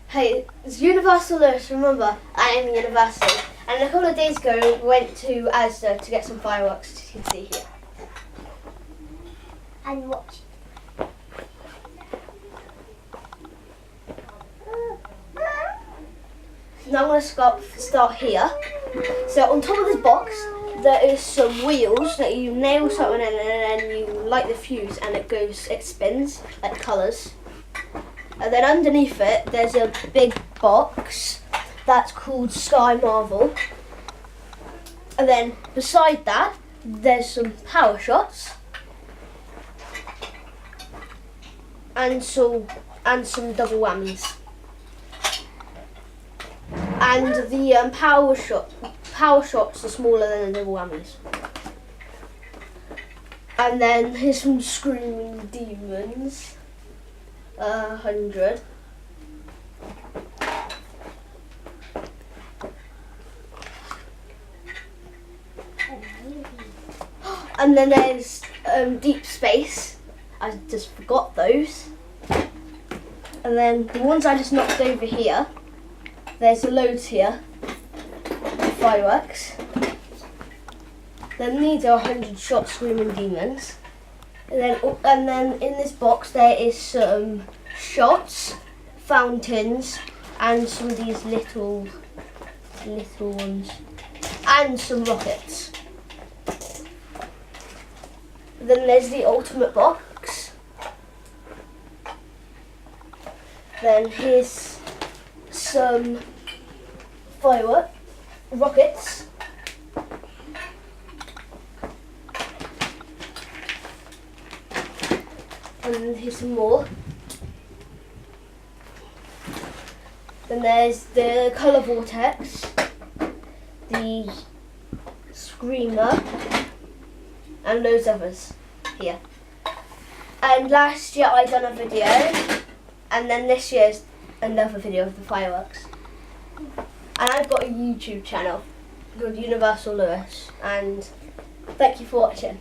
Hey, it's Universal Lewis, remember, I am Universal. And a couple of days ago, we went to Asda to get some fireworks, as you can see here. And watch. Now I'm going to start here. So on top of this box, there is some wheels that you nail something in and then you light the fuse and it spins like colours. And then underneath it, there's a big box that's called Sky Marvel. And then beside that, there's some power shots and some double whammies. And the power shots are smaller than the double whammies. And then here's some screaming demons. 100. And then there's deep space. I just forgot those. And then the ones I just knocked over here. There's loads here. Fireworks. Then these are 100 shot screaming demons. And then in this box there is some shots, fountains, and some of these little ones, and some rockets. Then there's the ultimate box. Then here's some rockets. And here's some more. Then there's the colour vortex, the screamer, and loads of others here. And last year I done a video, and then this year's another video of the fireworks. And I've got a YouTube channel called Universal Lewis, and thank you for watching.